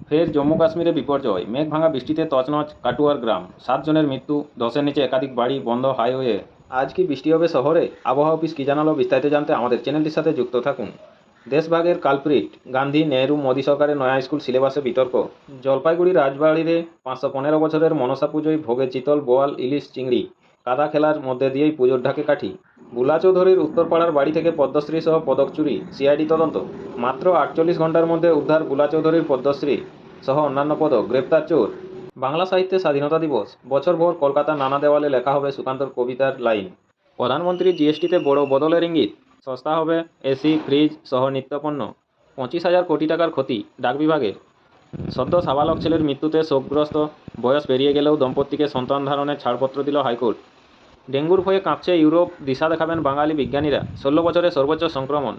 ফের জম্মু কাশ্মীরে বিপর্যয়, মেঘ ভাঙা বৃষ্টিতে তছনছ কাটুয়ার গ্রাম, 7 জনের মৃত্যু, ধসের নিচে একাধিক বাড়ি, বন্ধ হাইওয়ে। আজ কি বৃষ্টি হবে শহরে? আবহাওয়া অফিস কি জানালো বিস্তারিত জানতে আমাদের চ্যানেলটির সাথে যুক্ত থাকুন। দেশভাগের কালপ্রিট, গান্ধী নেহরু মোদী সরকারের নয়া স্কুল সিলেবাসে বিতর্ক। জলপাইগুড়ি রাজবাড়িতে 515 বছরের মনসা পুজোয় ভোগে চিতল, বোয়াল, ইলিশ, চিংড়ি। কাদা খেলার মধ্যে দিয়েই পুজোর ঢাকে কাঠি। বুলা চৌধুরীর উত্তরপাড়ার বাড়ি থেকে পদ্মশ্রী সহ পদক চুরি, সিআইডি তদন্ত। মাত্র 48 ঘন্টার মধ্যে উদ্ধার বুলা চৌধুরীর পদ্মশ্রী সহ অন্যান্য পদক, গ্রেপ্তার চোর। বাংলা সাহিত্যে স্বাধীনতা দিবস, বছরভর কলকাতার নানা দেওয়ালে লেখা হবে সুকান্তর কবিতার লাইন। প্রধানমন্ত্রী জিএসটিতে বড় বদলের ইঙ্গিত, সস্তা হবে এসি, ফ্রিজ সহ নিত্যপণ্য। 25,000 কোটি টাকার ক্ষতি ডাক বিভাগের। সদ্য সাবালক ছেলের মৃত্যুতে শোকগ্রস্ত, বয়স পেরিয়ে গেলেও দম্পতিকে সন্তান ধারণের ছাড়পত্র দিল হাইকোর্ট। ডেঙ্গুর ভয়ে কাঁপছে ইউরোপ, দিশা দেখাবেন বাঙালি বিজ্ঞানীরা। 16 বছরে সর্বোচ্চ সংক্রমণ,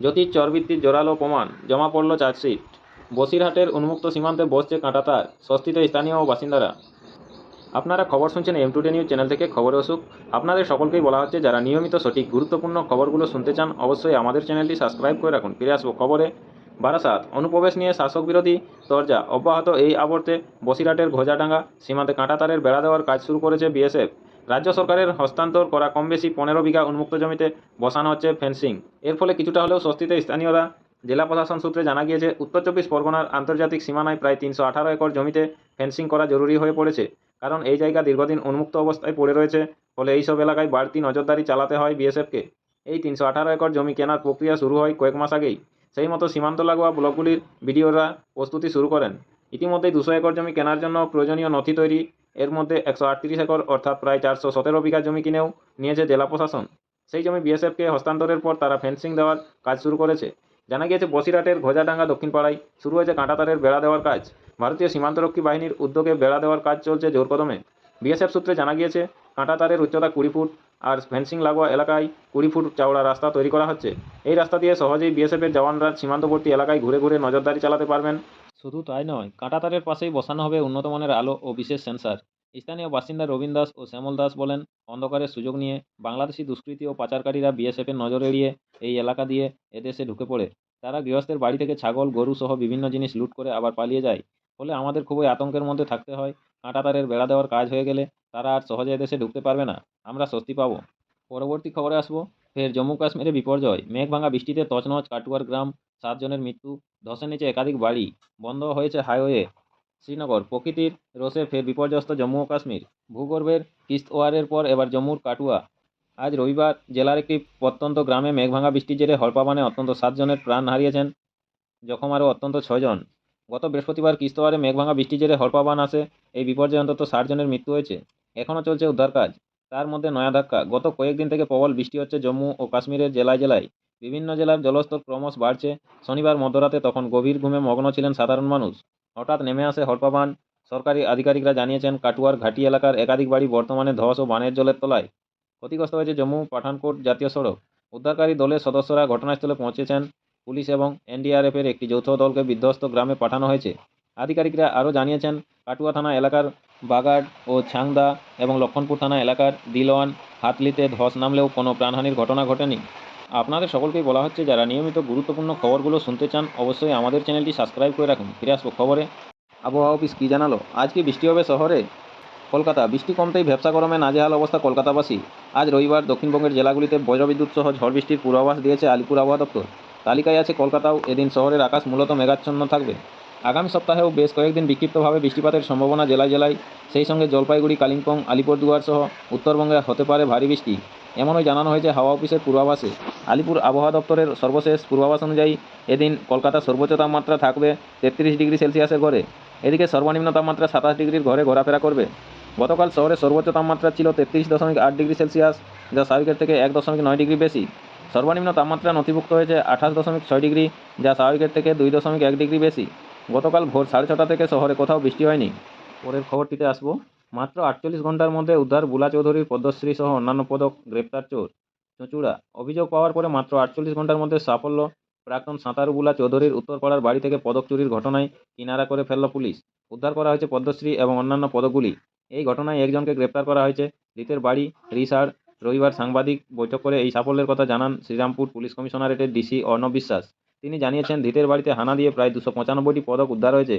জ্যোতিষ চরবৃত্তির জোরালো প্রমাণ, জমা পড়ল চার্জশিট। বসিরহাটের উন্মুক্ত সীমান্তে বসছে কাঁটাতার, স্বস্তিতে স্থানীয় ও বাসিন্দারা। আপনারা খবর শুনছেন এম টুডে নিউজ চ্যানেল থেকে। খবরে অসুখ আপনাদের সকলকেই বলা হচ্ছে, যারা নিয়মিত সঠিক গুরুত্বপূর্ণ খবরগুলো শুনতে চান অবশ্যই আমাদের চ্যানেলটি সাবস্ক্রাইব করে রাখুন। ফিরে আসবো খবরে। বারাসাত অনুপ্রবেশ নিয়ে শাসক বিরোধী তরজা অব্যাহত, এই আবর্তে বসিরহাটের ঘোজাডাঙ্গা সীমান্তে কাঁটাতারের বেড়া দেওয়ার কাজ শুরু করেছে বিএসএফ। রাজ্য সরকারের হস্তান্তর করা কম বেশি 15 বিঘা উন্মুক্ত জমিতে বসানো হচ্ছে ফেন্সিং। এর ফলে কিছুটা হলেও স্বস্তিতে স্থানীয়রা। জেলা প্রশাসন সূত্রে জানা গিয়েছে, উত্তর 24 পরগনার আন্তর্জাতিক সীমানায় প্রায় 318 একর জমিতে ফেন্সিং করা জরুরি হয়ে পড়েছে, কারণ এই জায়গা দীর্ঘদিন উন্মুক্ত অবস্থায় পড়ে রয়েছে। ফলে এইসব এলাকায় বাড়তি নজরদারি চালাতে হয় বিএসএফকে। এই 318 একর জমি কেনার প্রক্রিয়া শুরু হয় কয়েক মাস আগেই। সেই মতো সীমান্ত লাগোয়া ব্লকগুলির বিডিওরা প্রস্তুতি শুরু করেন। ইতিমধ্যেই 200 একর জমি কেনার জন্য প্রয়োজনীয় নথি তৈরি। এর মধ্যে 138 একর অর্থাৎ প্রায় 417 বিঘা জমি কিনেও নিয়েছে জেলা প্রশাসন। সেই জমি বিএসএফকে হস্তান্তরের পর তারা ফেন্সিং দেওয়ার কাজ শুরু করেছে। জানা গিয়েছে, বসিরহাটের ঘোজাডাঙ্গা দক্ষিণপাড়ায় শুরু হয়েছে কাঁটাতারের বেড়া দেওয়ার কাজ। ভারতীয় সীমান্তরক্ষী বাহিনীর উদ্যোগে বেড়া দেওয়ার কাজ চলছে জোর কদমে। বিএসএফ সূত্রে জানা গিয়েছে, কাঁটাতারের উচ্চতা 20 ফুট আর ফেন্সিং লাগোয়া এলাকায় 20 ফুট চওড়া রাস্তা তৈরি করা হচ্ছে। এই রাস্তা দিয়ে সহজেই বিএসএফের জওয়ানরা সীমান্তবর্তী এলাকায় ঘুরে ঘুরে নজরদারি চালাতে পারবেন। শুধু তাই নয়, কাঁটাতারের পাশেই বসানো হবে উন্নত মানের আলো ও বিশেষ সেন্সার। স্থানীয় বাসিন্দা রবীন দাস ও শ্যামল দাস বলেন, অন্ধকারের সুযোগ নিয়ে বাংলাদেশি দুষ্কৃতী ও পাচারকারীরা বিএসএফের নজর এড়িয়ে এই এলাকা দিয়ে এদেশে ঢুকে পড়ে। তারা গৃহস্থের বাড়ি থেকে ছাগল, গরু সহ বিভিন্ন জিনিস লুট করে আবার পালিয়ে যায়। ফলে আমাদের খুবই আতঙ্কের মধ্যে থাকতে হয়। কাঁটাতারের বেড়া দেওয়ার কাজ হয়ে গেলে তারা আর সহজে এদেশে ঢুকতে পারবে না, আমরা স্বস্তি পাবো। পরবর্তী খবরে আসবো। ফের জম্মু কাশ্মীরে বিপর্যয়, মেঘ ভাঙা বৃষ্টিতে তছনছ কাটুয়ার গ্রাম, 7 জনের মৃত্যু, ধসের নিচে একাধিক বাড়ি, বন্ধ হয়েছে হাইওয়ে। শ্রীনগর, প্রকৃতির রোষে ফের বিপর্যস্ত জম্মু ও কাশ্মীর। ভূগর্ভের কিস্তওয়ারের পর এবার জম্মুর কাটুয়া। আজ রবিবার জেলার একটি প্রত্যন্ত গ্রামে মেঘভাঙা বৃষ্টির জেরে হড়পাবানে অত্যন্ত 7 জনের প্রাণ হারিয়েছেন, জখম আরও অত্যন্ত 6 জন। গত বৃহস্পতিবার কিস্তওয়ারে মেঘভাঙা বৃষ্টির জেরে হড়পাবান আসে। এই বিপর্যয়ে অন্তত 60 জনের মৃত্যু হয়েছে। এখনও চলছে উদ্ধার কাজ। তার মধ্যে নয়া ধাক্কা, গত কয়েকদিন থেকে প্রবল বৃষ্টি হচ্ছে জম্মু ও কাশ্মীরের জেলায় জেলায়। বিভিন্ন জেলার জলস্তর ক্রমশ বাড়ছে। শনিবার মধ্যরাতে তখন গভীর ঘুমে মগ্ন ছিলেন সাধারণ মানুষ। হঠাৎ নেমে আসে হড়পাবান। সরকারি আধিকারিকরা জানিয়েছেন, কাটুয়ার ঘাটি এলাকার একাধিক বাড়ি বর্তমানে ধস ও বানের জলের তলায়। ক্ষতিগ্রস্ত হয়েছে জম্মু পাঠানকোট জাতীয় সড়ক। উদ্ধারকারী দলের সদস্যরা ঘটনাস্থলে পৌঁছেছেন। পুলিশ এবং এনডিআরএফের একটি যৌথ দলকে বিধ্বস্ত গ্রামে পাঠানো হয়েছে। আধিকারিকরা আরও জানিয়েছেন, কাটুয়া থানা এলাকার বাগাড ও ছাংদা এবং লক্ষণপুর থানা এলাকার দিলওয়ান হাতলিতে ধস নামলেও কোনো প্রাণহানির ঘটনা ঘটেনি। আপনাদের সকলকেই বলা হচ্ছে, যারা নিয়মিত গুরুত্বপূর্ণ খবরগুলো শুনতে চান অবশ্যই আমাদের চ্যানেলটি সাবস্ক্রাইব করে রাখুন। ফিরে আসবো খবরে। আবহাওয়া অফিস কী জানালো, আজ কি বৃষ্টি হবে শহরে? কলকাতা, বৃষ্টি কমতেই ভ্যাপসা গরমে নাজেহাল অবস্থা কলকাতাবাসী। আজ রবিবার দক্ষিণবঙ্গের জেলাগুলিতে বজ্রবিদ্যুৎ সহ ঝড় বৃষ্টির পূর্বাভাস দিয়েছে আলিপুর আবহাওয়া দপ্তর। তালিকায় আছে কলকাতাও। এদিন শহরের আকাশ মূলত মেঘাচ্ছন্ন থাকবে। আগামী সপ্তাহেও বেশ কয়েকদিন বিক্ষিপ্তভাবে বৃষ্টিপাতের সম্ভাবনা জেলায় জেলায়। সেই সঙ্গে জলপাইগুড়ি, কালিম্পং, আলিপুরদুয়ার সহ উত্তরবঙ্গে হতে পারে ভারী বৃষ্টি, এমনই জানানো হয়েছে হাওয়া অফিসের পূর্বাভাসে। আলিপুর আবহাওয়া দপ্তরের সর্বশেষ পূর্বাভাস অনুযায়ী এদিন কলকাতার সর্বোচ্চ তাপমাত্রা থাকবে 33 ডিগ্রি সেলসিয়াসের ঘরে। এদিকে সর্বনিম্ন তাপমাত্রা 27 ডিগ্রির ঘরে ঘোরাফেরা করবে। গতকাল শহরে সর্বোচ্চ তাপমাত্রা ছিল 33.8 ডিগ্রি সেলসিয়াস, যা স্বাভাবিকের থেকে 1.9 ডিগ্রি বেশি। সর্বনিম্ন তাপমাত্রা নথিভুক্ত হয়েছে 28.6 ডিগ্রি, যা স্বাভাবিকের থেকে 2.1 ডিগ্রি বেশি। গতকাল ভোর 6:30 থেকে শহরে কোথাও বৃষ্টি হয়নি। পরের খবরটিতে আসবো। মাত্র 48 ঘন্টার মধ্যে উদ্ধার বুলা চৌধুরীর পদ্মশ্রী সহ অন্যান্য পদক, গ্রেপ্তার চোর। চুঁচুড়া, অভিযোগ পাওয়ার পরে মাত্র 48 ঘন্টার মধ্যে সাফল্য। প্রাক্তন সাঁতারু বুলা চৌধুরীর উত্তরপাড়ার বাড়ি থেকে পদক চুরির ঘটনায় কিনারা করে ফেলল পুলিশ। উদ্ধার করা হয়েছে পদ্মশ্রী এবং অন্যান্য পদকগুলি। এই ঘটনায় একজনকে গ্রেপ্তার করা হয়েছে। ধৃতের বাড়ি রিসার। রবিবার সাংবাদিক বৈঠক করে এই সাফল্যের কথা জানান শ্রীরামপুর পুলিশ কমিশনারেটের ডিসি অর্ণব বিশ্বাস। তিনি জানিয়েছেন, ধৃতের বাড়িতে হানা দিয়ে প্রায় 295টি পদক উদ্ধার হয়েছে।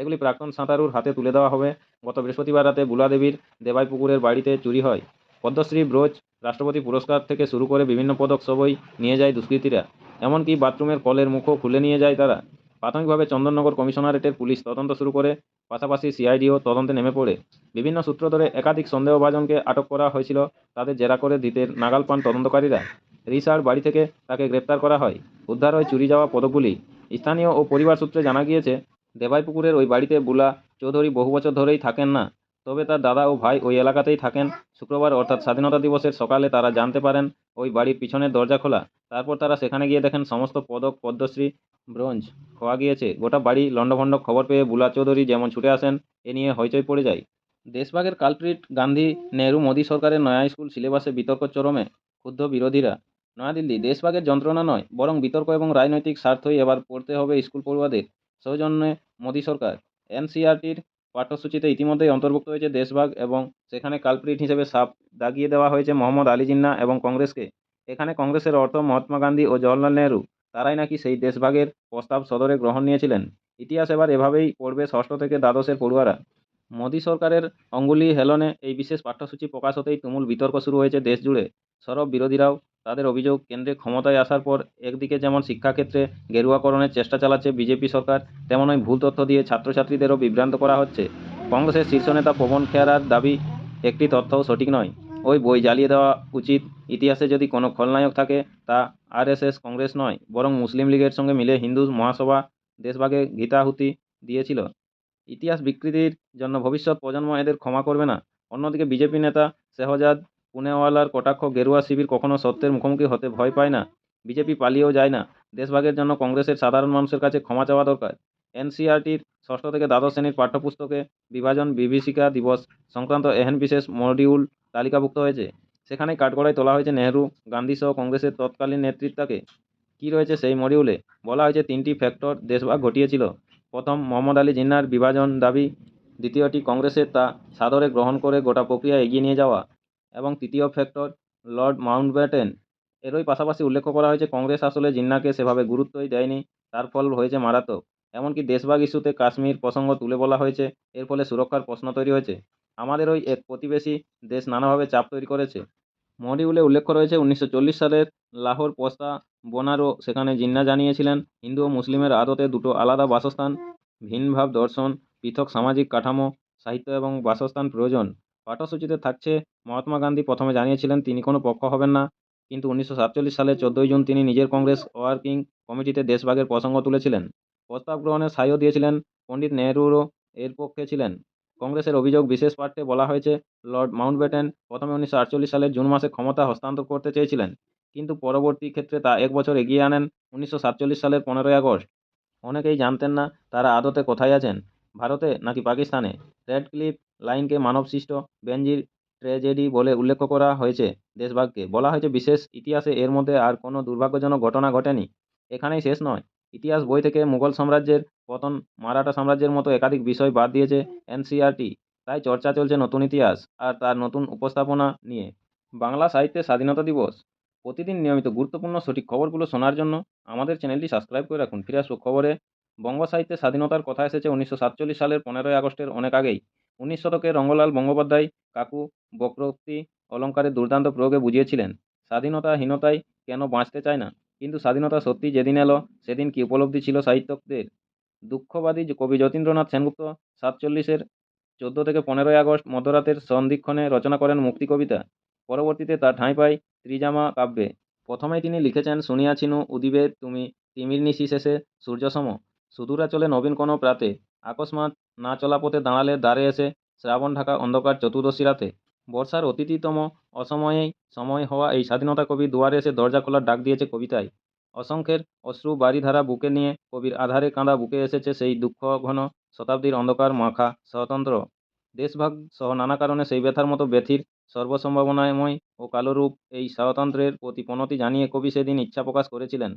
সেগুলি প্রাক্তন সাঁতারুর হাতে তুলে দেওয়া হবে। গত বৃহস্পতিবার রাতে বুলাদেবীর দেবাইপুকুরের বাড়িতে চুরি হয়। পদ্মশ্রী, ব্রোঞ্জ, রাষ্ট্রপতি পুরস্কার থেকে শুরু করে বিভিন্ন পদক সবই নিয়ে যায় দুষ্কৃতীরা। এমনকি বাথরুমের কলের মুখও খুলে নিয়ে যায় তারা। প্রাথমিকভাবে চন্দননগর কমিশনারেটের পুলিশ তদন্ত শুরু করে, পাশাপাশি সিআইডিও তদন্তে নেমে পড়ে। বিভিন্ন সূত্র ধরে একাধিক সন্দেহভাজনকে আটক করা হয়েছিল। তাদের জেরা করে দিতে নাগাল পান তদন্তকারীরা। রিসার বাড়ি থেকে তাকে গ্রেপ্তার করা হয়। উদ্ধার হয় চুরি যাওয়া পদকগুলি। স্থানীয় ও পরিবার সূত্রে জানা গিয়েছে, দেবাইপুকুরের ওই বাড়িতে বুলা চৌধুরী বহু বছর ধরেই থাকেন না, তবে তার দাদা ও ভাই ওই এলাকাতেই থাকেন। শুক্রবার অর্থাৎ স্বাধীনতা দিবসের সকালে তারা জানতে পারেন ওই বাড়ির পিছনের দরজা খোলা। তারপর তারা সেখানে গিয়ে দেখেন সমস্ত পদক, পদ্মশ্রী, ব্রোঞ্জ খোয়া গিয়েছে। গোটা বাড়ি লণ্ডভণ্ড। খবর পেয়ে বুলা চৌধুরী যেমন ছুটে আসেন, এ নিয়ে হইচই পড়ে যায়। দেশভাগের কালপ্রিট গান্ধী, নেহরু, মোদী সরকারের নয়া স্কুল সিলেবাসে বিতর্ক চরমে। ক্ষুব্ধ বিরোধীরা। নয়াদিল্লি, দেশভাগের যন্ত্রণা নয়, বরং বিতর্ক এবং রাজনৈতিক স্বার্থই এবার পড়তে হবে স্কুল পড়ুয়াদের। সৌজন্যে মোদী সরকার। এনসিইআরটির পাঠ্যসূচিতে ইতিমধ্যেই অন্তর্ভুক্ত হয়েছে দেশভাগ এবং সেখানে কালপ্রিট হিসেবে সাফ দাগিয়ে দেওয়া হয়েছে মোহাম্মদ আলী জিন্নাহ এবং কংগ্রেসকে। এখানে কংগ্রেসের অর্থ মহাত্মা গান্ধী ও জওহরলাল নেহরু, তারাই নাকি সেই দেশভাগের প্রস্তাব সদরে গ্রহণ নিয়েছিলেন। ইতিহাস এবার এভাবেই পড়বে ষষ্ঠ থেকে দ্বাদশের পড়ুয়ারা। মোদী সরকারের অঙ্গুলি হেলনে এই বিশেষ পাঠ্যসূচি প্রকাশ হতেই তুমুল বিতর্ক শুরু হয়েছে দেশ জুড়ে। সরব বিরোধীরাও তাদের অভিযোগ, কেন্দ্রে ক্ষমতায় আসার পর একদিকে যেমন শিক্ষাক্ষেত্রে গেরুয়াকরণের চেষ্টা চালাচ্ছে বিজেপি সরকার, তেমনই ভুল তথ্য দিয়ে ছাত্রছাত্রীদেরও বিভ্রান্ত করা হচ্ছে। কংগ্রেসের শীর্ষ নেতা পবন খেয়ারার দাবি, একটি তথ্যও সঠিক নয়। ওই বই জ্বালিয়ে দেওয়া উচিত। ইতিহাসে যদি কোনো খলনায়ক থাকে, তা আরএসএস, কংগ্রেস নয়, বরং মুসলিম লীগের সঙ্গে মিলে হিন্দু মহাসভা দেশভাগে গীতাহুতি দিয়েছিল। ইতিহাস বিকৃতির জন্য ভবিষ্যৎ প্রজন্ম এদের ক্ষমা করবে না। অন্যদিকে বিজেপি নেতা শেহজাদ পুনেওয়ালার কটাক্ষ, গেরুয়া শিবির কখনো সত্যের মুখোমুখি হতে ভয় পায় না। বিজেপি পালিয়েও যায় না। দেশভাগের জন্য কংগ্রেসের সাধারণ মানুষের কাছে ক্ষমা চাওয়া দরকার। এনসিইআরটির ষষ্ঠ থেকে দ্বাদশ শ্রেণীর পাঠ্যপুস্তকে বিভাজন বিভীষিকা দিবস সংক্রান্ত এহেন বিশেষ মডিউল তালিকাভুক্ত হয়েছে। সেখানেই কাঠগড়ায় তোলা হয়েছে নেহরু, গান্ধী সহ কংগ্রেসের তৎকালীন নেতৃত্বকে। কী রয়েছে সেই মডিউলে? বলা হয়েছে 3টি ফ্যাক্টর দেশভাগ ঘটিয়েছিল। প্রথম, মোহাম্মদ আলী জিন্নাহর বিভাজন দাবি। দ্বিতীয়টি, কংগ্রেসের তা সাদরে গ্রহণ করে গোটা প্রক্রিয়া এগিয়ে নিয়ে যাওয়া। এবং তৃতীয় ফ্যাক্টর, লর্ড মাউন্টব্যাটেন। এরই পাশাপাশি উল্লেখ করা হয়েছে কংগ্রেস আসলে জিন্নাহকে সেভাবে গুরুত্বই দেয়নি, তার ফল হয়েছে মারাত্মক। এমনকি দেশভাগ ইস্যুতে কাশ্মীর প্রসঙ্গ তুলে বলা হয়েছে, এর ফলে সুরক্ষার প্রশ্ন তৈরি হয়েছে। আমাদের ওই এক প্রতিবেশী দেশ নানাভাবে চাপ তৈরি করেছে। মডিউলে উল্লেখ রয়েছে 1940 সালের লাহোর প্রস্তাবনারও সেখানে জিন্নাহ জানিয়েছিলেন, হিন্দু ও মুসলিমের আদতে দুটো আলাদা বাসস্থান, ভিন্নভাব দর্শন, পৃথক সামাজিক কাঠামো, সাহিত্য এবং বাসস্থান প্রয়োজন। পাঠ্যসূচিতে থাকছে, মহাত্মা গান্ধী প্রথমে জানিয়েছিলেন তিনি কোনো পক্ষ হবেন না, কিন্তু 1947 সালের 14ই জুন তিনি নিজের কংগ্রেস ওয়ার্কিং কমিটিতে দেশভাগের প্রসঙ্গ তুলেছিলেন। প্রস্তাব গ্রহণের সায়ও দিয়েছিলেন। পণ্ডিত নেহরুও এর পক্ষে ছিলেন। কংগ্রেসের অভিযোগ, বিশেষ পাঠ্যে বলা হয়েছে, লর্ড মাউন্টব্যাটেন প্রথমে 1948 সালের জুন মাসে ক্ষমতা হস্তান্তর করতে চেয়েছিলেন, কিন্তু পরবর্তী ক্ষেত্রে তা এক বছর এগিয়ে আনেন 1947 সালের 15ই আগস্ট। অনেকেই জানতেন না তারা আদতে কোথায় আছেন, ভারতে নাকি পাকিস্তানে। রেড ক্লিফ লাইনকে মানবসৃষ্ট বেনজির ট্র্যাজেডি বলে উল্লেখ করা হয়েছে দেশভাগকে। বলা হয়েছে, বিশেষ ইতিহাসে এর মধ্যে আর কোনো দুর্ভাগ্যজনক ঘটনা ঘটেনি। এখানেই শেষ নয়। ইতিহাস বই থেকে মুঘল সাম্রাজ্যের পতন, মারাঠা সাম্রাজ্যের মতো একাধিক বিষয় বাদ দিয়েছে এনসিইআরটি। তাই চর্চা চলছে নতুন ইতিহাস আর তার নতুন উপস্থাপনা নিয়ে। বাংলা সাহিত্যে স্বাধীনতা দিবস। প্রতিদিন নিয়মিত গুরুত্বপূর্ণ সঠিক খবরগুলো শোনার জন্য আমাদের চ্যানেলটি সাবস্ক্রাইব করে রাখুন। ফিরে আসবো খবরে। বঙ্গ সাহিত্যে স্বাধীনতার কথা এসেছে 1947 সালের 15ই আগস্টের অনেক আগেই। 19 শতকে রঙ্গলাল বন্দ্যোপাধ্যায় কাকু বক্রোক্তি অলঙ্কারের দুর্দান্ত প্রয়োগে বুঝিয়েছিলেন, স্বাধীনতাহীনতায় কেন বাঁচতে চায় না, কিন্তু স্বাধীনতা সত্যি যেদিন এলো সেদিন কী উপলব্ধি ছিল সাহিত্যকদের। দুঃখবাদী কবি যতীন্দ্রনাথ সেনগুপ্ত 47-এর 14 থেকে 15ই আগস্ট মধ্যরাতের সন্ধিক্ষণে রচনা করেন মুক্তি কবিতা। পরবর্তীতে তা ঠাঁই পায় ত্রিজামা কাব্যে। প্রথমেই তিনি লিখেছেন, শুনিয়াছিনু উদিবে তুমি তিমির নিশি শেষে সূর্যসম, সুদূরাচলে নবীন কোনো প্রাতে, আকস্মাৎ না চলা পথে দাঁড়ালে দ্বারে এসে, শ্রাবণ ঢাকা অন্ধকার চতুর্দশী রাতে। বর্ষার অতিথিতম অসময়েই সময় হওয়া এই স্বাধীনতা কবি দুয়ারে এসে দরজা খোলার ডাক দিয়েছে কবিতায়। অসংখ্যের অশ্রু বারিধারা বুকে নিয়ে কবির আধারে কাঁদা বুকে এসেছে সেই দুঃখঘন শতাব্দীর অন্ধকার মাখা স্বতন্ত্র। দেশভাগ সহ নানা কারণে সেই ব্যথার মতো ব্যথির সর্বসম্ভাবনাময় ও কালরূপ এই স্বাতন্ত্র্যের প্রতি প্রণতি জানিয়ে কবি সেদিন ইচ্ছা প্রকাশ করেছিলেন,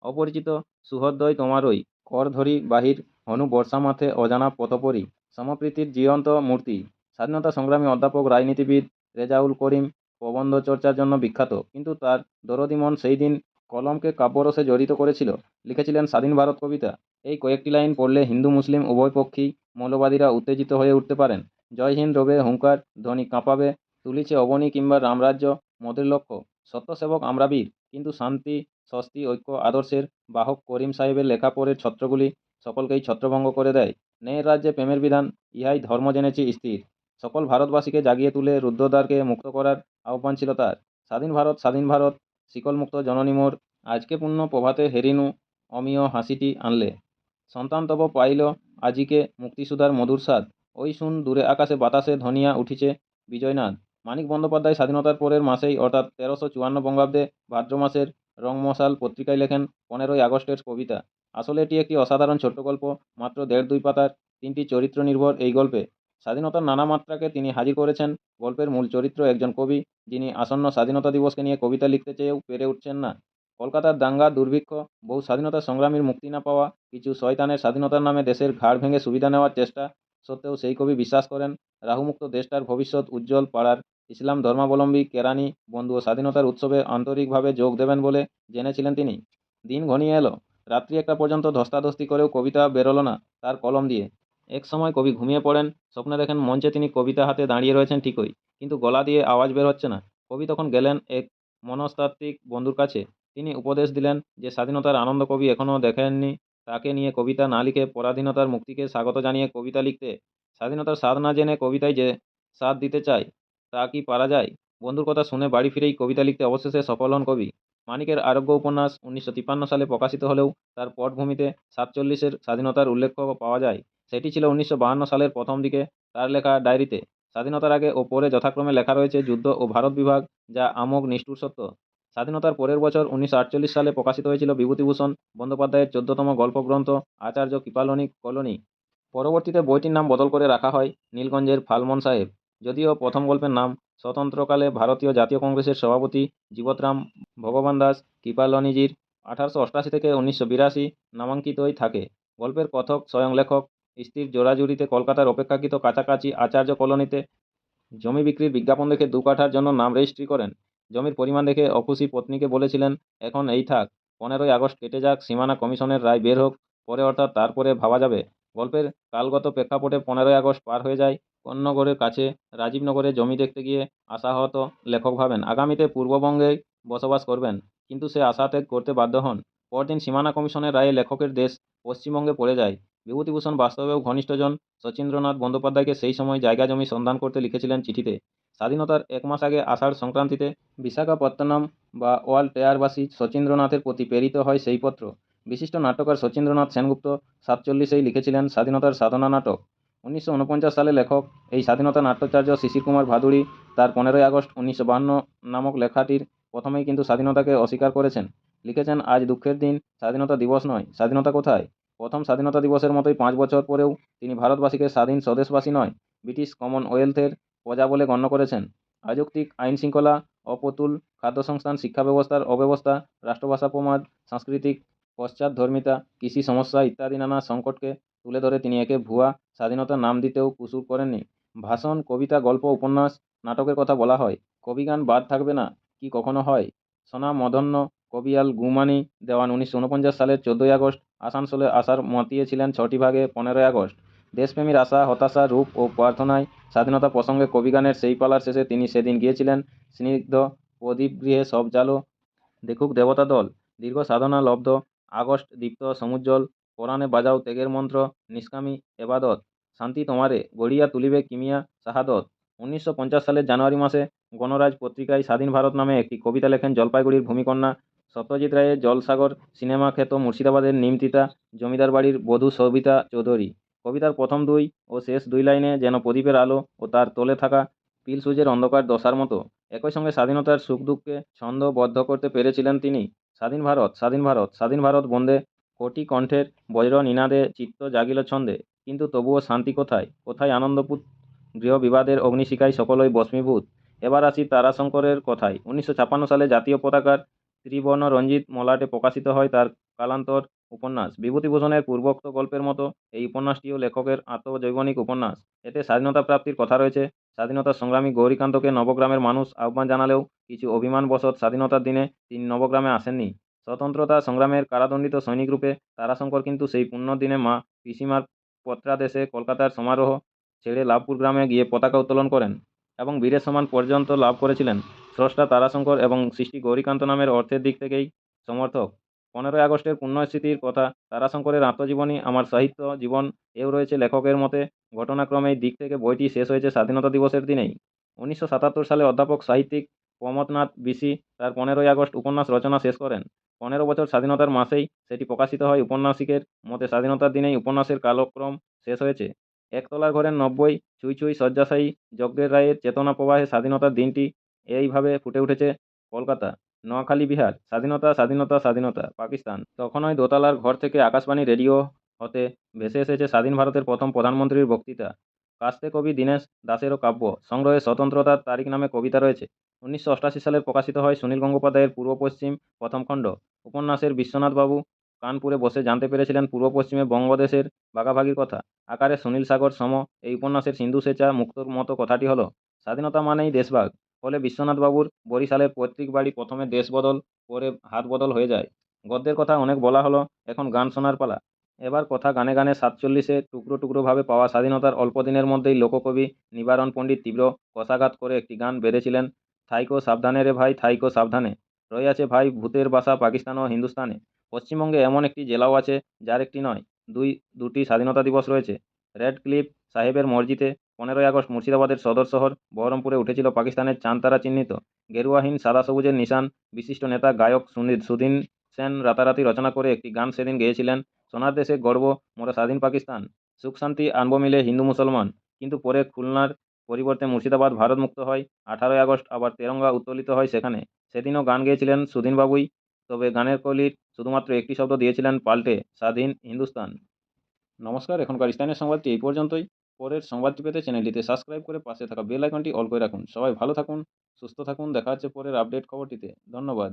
অপরিচিত সুহৃদয় তোমারই কর ধরি বাহির হনু বর্ষা মাথে অজানা পথপরি, সমপ্রীতির জীবন্ত মূর্তি। স্বাধীনতা সংগ্রামী অধ্যাপক রাজনীতিবিদ রেজাউল করিম প্রবন্ধ চর্চার জন্য বিখ্যাত, কিন্তু তার দরদি মন সেই দিন কলমকে কাব্যরসে জড়িত করেছিল। লিখেছিলেন স্বাধীন ভারত কবিতা। এই কয়েকটি লাইন পড়লে হিন্দু মুসলিম উভয় পক্ষেই মৌলবাদীরা উত্তেজিত হয়ে উঠতে পারেন। জয় হিন্দ রবে হুঙ্কার ধ্বনি কাঁপাবে, তুলিছে অবনী কিংবা রামরাজ্য মোদের লক্ষ্য। সত্যসেবক আমরা বীর, কিন্তু শান্তি স্বস্তি ঐক্য আদর্শের বাহক করিম সাহেবের লেখা পড়ে ছত্রগুলি সকলকেই ছত্রভঙ্গ করে দেয়। ন্যায়ের রাজ্যে প্রেমের বিধান, ইহাই ধর্ম জেনেছি স্থির। সকল ভারতবাসীকে জাগিয়ে তুলে রুদ্ধদ্বারকে মুক্ত করার আহ্বান ছিল তার। স্বাধীন ভারত স্বাধীন ভারত, শিকলমুক্ত জননী মোর, আজকে পূর্ণ প্রভাতে হেরিনু অমিয় হাসিটি আনলে। সন্তান তব পাইল আজিকে মুক্তিসুধার মধুর স্বাদ, ওই শুন দূরে আকাশে বাতাসে ধ্বনিয়া উঠিছে বিজয়নাদ। মানিক বন্দ্যোপাধ্যায় স্বাধীনতার পরের মাসেই অর্থাৎ 1354 বঙ্গাব্দে ভাদ্র মাসের রংমশাল পত্রিকায় লেখেন 15ই আগস্টের কবিতা। আসলে এটি একটি অসাধারণ ছোট্ট গল্প, মাত্র 1.5-2 পাতার। 3টি চরিত্র নির্ভর এই গল্পে স্বাধীনতার নানা মাত্রাকে তিনি হাজির করেছেন। গল্পের মূল চরিত্র একজন কবি, যিনি আসন্ন স্বাধীনতা দিবসকে নিয়ে কবিতা লিখতে চেয়েও পেরে উঠছেন না। কলকাতার দাঙ্গা দুর্ভিক্ষ, বহু স্বাধীনতা সংগ্রামীর মুক্তি না পাওয়া, কিছু শয়তানের স্বাধীনতার নামে দেশের ঘাড় ভেঙে সুবিধা নেওয়ার চেষ্টা সত্ত্বেও সেই কবি বিশ্বাস করেন রাহুমুক্ত দেশটার ভবিষ্যৎ উজ্জ্বল। পাড়ার ইসলাম ধর্মাবলম্বী কেরানি বন্ধুও স্বাধীনতার উৎসবে আন্তরিকভাবে যোগ দেবেন বলে জেনেছিলেন তিনি। দিন ঘনিয়ে এলো, রাত্রি 1টা পর্যন্ত ধস্তাধস্তি করেও কবিতা বেরোলো না তার কলম দিয়ে। এক সময় কবি ঘুমিয়ে পড়েন, স্বপ্নে দেখেন মঞ্চে তিনি কবিতা হাতে দাঁড়িয়ে রয়েছেন ঠিকই, কিন্তু গলা দিয়ে আওয়াজ বের হচ্ছে না। কবি তখন গেলেন এক মনস্তাত্ত্বিক বন্ধুর কাছে। তিনি উপদেশ দিলেন যে স্বাধীনতার আনন্দ কবি এখনও দেখেননি, তাকে নিয়ে কবিতা না লিখে পরাধীনতার মুক্তিকে স্বাগত জানিয়ে কবিতা লিখতে। স্বাধীনতার স্বাদ না জেনে কবিতায় যে স্বাদ দিতে চায়, তা কি পারা যায়? বন্ধুর কথা শুনে বাড়ি ফিরেই কবিতা লিখতে অবশেষে সফল হন কবি। মানিকের আরোগ্য উপন্যাস 1953 সালে প্রকাশিত হলেও তার পটভূমিতে 47-এর স্বাধীনতার উল্লেখ পাওয়া যায়। সেটি ছিল 1952 সালের প্রথম দিকে তার লেখা ডায়েরিতে। স্বাধীনতার আগে ও পরে যথাক্রমে লেখা রয়েছে যুদ্ধ ও ভারত বিভাগ, যা আমোঘ নিষ্ঠুর সত্য। স্বাধীনতার পরের বছর 1948 সালে প্রকাশিত হয়েছিল বিভূতিভূষণ বন্দ্যোপাধ্যায়ের 14তম গল্পগ্রন্থ আচার্য কৃপালনী কলোনি। পরবর্তীতে বইটির নাম বদল করে রাখা হয় নীলগঞ্জের ফালমন সাহেব। যদিও প্রথম গল্পের নাম স্বতন্ত্রকালে ভারতীয় জাতীয় কংগ্রেসের সভাপতি জীবতরাম ভগবান দাস কৃপালনীজির 1888 থেকে 1982 নামাঙ্কিতই থাকে। গল্পের কথক স্বয়ং লেখক স্ত্রীর জোড়াজুড়িতে কলকাতার অপেক্ষাকৃত কাছাকাছি আচার্য কলোনিতে জমি বিক্রির বিজ্ঞাপন দেখে 2 কাঠার জন্য নাম রেজিস্ট্রি করেন। জমির পরিমাণ দেখে অখুশি পত্নীকে বলেছিলেন, এখন এই থাক, 15ই আগস্ট কেটে যাক, সীমানা কমিশনের রায় বের হোক, পরে অর্থাৎ তারপরে ভাবা যাবে। গল্পের কালগত প্রেক্ষাপটে 15ই আগস্ট পার হয়ে যায়। কোন্নগরের কাছে রাজীবনগরে জমি দেখতে গিয়ে আশাহত লেখক ভাবেন আগামীতে পূর্ববঙ্গেই বসবাস করবেন, কিন্তু সে আশা ত্যাগ করতে বাধ্য হন। পরদিন সীমানা কমিশনের রায়ে লেখকের দেশ পশ্চিমবঙ্গে পড়ে যায়। বিভূতিভূষণ বাস্তবেও ঘনিষ্ঠজন শচীন্দ্রনাথ বন্দ্যোপাধ্যায়কে সেই সময় জায়গা জমি সন্ধান করতে লিখেছিলেন চিঠিতে। স্বাধীনতার 1 মাস আগে আষাঢ় সংক্রান্তিতে বিশাখাপত্তনম বা ওয়ালটেয়ারবাসী শচীন্দ্রনাথের প্রতি প্রেরিত হয় সেই পত্র। বিশিষ্ট নাট্যকার শচীন্দ্রনাথ সেনগুপ্ত 47-এই লিখেছিলেন স্বাধীনতার সাধনা নাটক। 1949 সালে লেখক এই স্বাধীনতা নাট্যাচার্য শিশির কুমার ভাদুড়ী তার 15ই আগস্ট 1952 নামক লেখাটির প্রথমেই কিন্তু স্বাধীনতাকে অস্বীকার করেছেন। লিখেছেন, আজ দুঃখের দিন, স্বাধীনতা দিবস নয়, স্বাধীনতা কোথায়? প্রথম স্বাধীনতা দিবসের মতোই 5 বছর পরেও তিনি ভারতবাসীকে স্বাধীন স্বদেশবাসী নয়, ব্রিটিশ কমনওয়েলথের প্রজা বলে গণ্য করেছেন। অযৌক্তিক আইনশৃঙ্খলা, অপ্রতুল খাদ্যসংস্থান, শিক্ষা ব্যবস্থার অব্যবস্থা, রাষ্ট্রভাষা প্রমাদ, সাংস্কৃতিক পশ্চাৎধর্মিতা, কৃষি সমস্যা ইত্যাদি নানা সংকটকে তুলে ধরে তিনি একে ভুয়া স্বাধীনতার নাম দিতেও কুসুর করেননি। ভাষণ, কবিতা, গল্প, উপন্যাস, নাটকের কথা বলা হয়, কবিগান বাদ থাকবে না কি কখনো হয়? স্বনামধন্য কবিয়াল গুমানি দেওয়ান 1949 সালের 14ই আগস্ট আসানসোলে আসার মতিয়েছিলেন 6টি ভাগে 15ই আগস্ট। দেশপ্রেমীর আশা, হতাশা, রূপ ও প্রার্থনায় স্বাধীনতা প্রসঙ্গে কবিগানের সেই পালার শেষে তিনি সেদিন গিয়েছিলেন স্নিগ্ধ প্রদীপগৃহে সব জালো দেখুক দেবতা দল, দীর্ঘ সাধনা লব্ধ আগস্ট দীপ্ত সমুজ্জ্বল, পরাণে বাজাও ত্যাগের মন্ত্র, নিষ্কামী এবাদত, শান্তি তোমারে গড়িয়া তুলিবে কিমিয়া শাহাদত। 1950 সালের জানুয়ারি মাসে গণরাজ পত্রিকায় স্বাধীন ভারত নামে একটি কবিতা লেখেন জলপাইগুড়ির ভূমিকন্যা সত্যজিৎ রায়ের জলসাগর সিনেমা খ্যাত মুর্শিদাবাদের নিমতিতা জমিদার বাড়ির বধূ সবিতা চৌধুরী। কবিতার প্রথম 2 ও শেষ 2 লাইনে যেন প্রদীপের আলো ও তার তলে থাকা পিল সুইচের অন্ধকার দশার মতো। একই সঙ্গে স্বাধীনতার সুখ দুঃখকে ছন্দবদ্ধ করতে পেরেছিলেন তিনি। স্বাধীন ভারত স্বাধীন ভারত স্বাধীন ভারত বন্দে কোটি কণ্ঠের বজ্র নিনাদে চিত্ত জাগিল ছন্দে, কিন্তু তবুও শান্তি কোথায়, কোথায় আনন্দপুত গৃহ বিবাদের অগ্নিশিখায় সকলই ভস্মীভূত। এবার আসি তারাশঙ্করের কথায়। 1956 সালে জাতীয় পতাকার ত্রিবর্ণ রঞ্জিত মলাটে প্রকাশিত হয় তার কালান্তর উপন্যাস। বিভূতিভূষণের পূর্বোক্ত গল্পের মতো এই উপন্যাসটিও লেখকের আত্মজৈবনিক উপন্যাস। এতে স্বাধীনতা প্রাপ্তির কথা রয়েছে। স্বাধীনতা সংগ্রামী গৌরীকান্তকে নবগ্রামের মানুষ আহ্বান জানালেও কিছু অভিমানবশত স্বাধীনতার দিনে তিনি নবগ্রামে আসেননি। স্বতন্ত্রতা সংগ্রামের কারাদণ্ডিত সৈনিক রূপে তারাশঙ্কর কিন্তু সেই পুণ্যদিনে মা পিসিমার পত্রাদেশে কলকাতার সমারোহ ছেড়ে লাভপুর গ্রামে গিয়ে পতাকা উত্তোলন করেন এবং বীরের সম্মান পর্যন্ত লাভ করেছিলেন। স্রষ্টা তারাশঙ্কর এবং সৃষ্টি গৌরীকান্ত নামের অর্থের দিক থেকেই সমর্থক। 15ই আগস্টের পুণ্যস্মৃতির কথা, তারাশঙ্করের আত্মজীবনী আমার সাহিত্য জীবন এও রয়েছে লেখকের মতে। ঘটনাক্রমে দিক থেকে বইটি শেষ হয়েছে স্বাধীনতা দিবসের দিনেই। 1977 সালে অধ্যাপক সাহিত্যিক প্রমথনাথ বিশি তার 15ই আগস্ট উপন্যাস রচনা শেষ করেন। 15 বছর স্বাধীনতার মাসেই সেটি প্রকাশিত হয়। উপন্যাসিকের মতে স্বাধীনতার দিনেই উপন্যাসের কালক্রম শেষ হয়েছে। একতলার ঘরের 90 ছুঁই ছুঁই শয্যাশায়ী যজ্ঞের রায়ের চেতনা প্রবাহে স্বাধীনতার দিনটি এইভাবে ফুটে উঠেছে। কলকাতা, নোয়াখালী বিহার, স্বাধীনতা স্বাধীনতা স্বাধীনতা পাকিস্তান। তখনই দোতলার ঘর থেকে আকাশবাণী রেডিও হতে ভেসে এসেছে স্বাধীন ভারতের প্রথম প্রধানমন্ত্রীর বক্তৃতা। কাস্তে কবি দীনেশ দাসেরও কাব্য সংগ্রহে স্বতন্ত্রতার তারিখ নামে কবিতা রয়েছে। 1988 সালে প্রকাশিত হয় সুনীল গঙ্গোপাধ্যায়ের পূর্ব পশ্চিম প্রথম খণ্ড। উপন্যাসের বিশ্বনাথবাবু কানপুরে বসে জানতে পেরেছিলেন পূর্ব পশ্চিমে বঙ্গদেশের ভাগাভাগির কথা। আকারে সুনীল সাগর সম এই উপন্যাসের সিন্ধু সেচা মুক্তোর মতো কথাটি হলো, স্বাধীনতা মানেই দেশভাগ। ফলে বিশ্বনাথবাবুর বরিশালের পৈতৃক বাড়ি প্রথমে দেশ বদল, পরে হাত বদল হয়ে যায়। গদ্যের কথা অনেক বলা হলো, এখন গান শোনার পালা। এবার কথা গানে গানে 47-এ টুকরো টুকরোভাবে পাওয়া স্বাধীনতার অল্প দিনের মধ্যেই লোককবি নিবারণ পণ্ডিত তীব্র কষাঘাত করে একটি গান বেঁধেছিলেন। থাইকো সাবধানে রে ভাই, থাইকো সাবধানে, রয়েছে ভাই ভূতের বাসা পাকিস্তান ও হিন্দুস্তানে। পশ্চিমবঙ্গে এমন একটি জেলাও আছে যার একটি নয়, দুটি স্বাধীনতা দিবস রয়েছে। রেড ক্লিফ সাহেবের মসজিদে 15ই আগস্ট মুর্শিদাবাদের সদর শহর বহরমপুরে উঠেছিল পাকিস্তানের চাঁদতারা চিহ্নিত গেরুয়াহীন সাদা সবুজের নিশান। বিশিষ্ট নেতা গায়ক সুধীন সেন রাতারাতি রচনা করে একটি গান সেদিন গেয়েছিলেন, সোনার দেশে গর্ব মোরা স্বাধীন পাকিস্তান, সুখ শান্তি আনবো মিলে হিন্দু মুসলমান। কিন্তু পরে খুলনার পরিবর্তে মুর্শিদাবাদ ভারত মুক্ত হয়। 18ই আগস্ট আবার তেরঙ্গা উত্তোলিত হয় সেখানে। সেদিনও গান গেয়েছিলেন সুধীনবাবুই, তবে গানের কলির শুধুমাত্র একটি শব্দ দিয়েছিলেন পাল্টে, স্বাধীন হিন্দুস্তান। নমস্কার, এখনকার স্থানীয় সংবাদটি এই পর্যন্তই। পরের সংবাদটি পেতে চ্যানেলটিতে সাবস্ক্রাইব করে পাশে থাকা বেল আইকনটি অল করে রাখুন। সবাই ভালো থাকুন, সুস্থ থাকুন। দেখা হচ্ছে পরের আপডেট খবরটিতে। ধন্যবাদ।